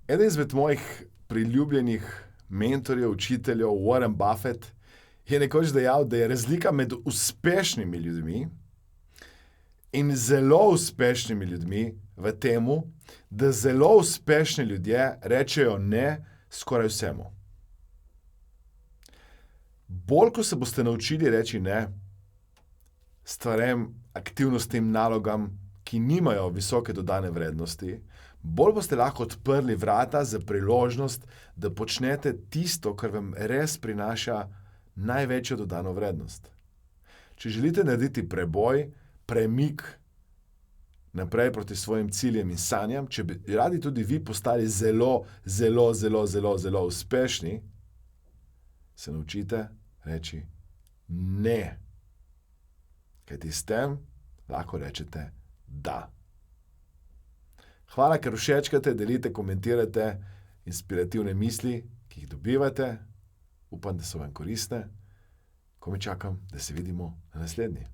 Eden izmed mojih priljubljenih mentorjev, učiteljev, Warren Buffett, je nekoč dejal, da je razlika med uspešnimi ljudmi in zelo uspešnimi ljudmi v tem, da zelo uspešni ljudje rečejo ne skoraj vsemu. Bolj, ko se boste naučili reči ne stvarem, aktivnostim, nalogam, ki nimajo visoke dodane vrednosti, bolj boste lahko odprli vrata za priložnost, da počnete tisto, kar vam res prinaša največjo dodano vrednost. Če želite narediti preboj, premik naprej proti svojim ciljem in sanjam, če bi radi tudi vi postali zelo, zelo, zelo, zelo, zelo uspešni, se naučite reči ne. Kajti s tem lahko rečete da. Hvala, ker všečkate, delite, komentirate inspirativne misli, ki jih dobivate. Upam, da so vam koristne. Komaj čakam, da se vidimo na naslednji.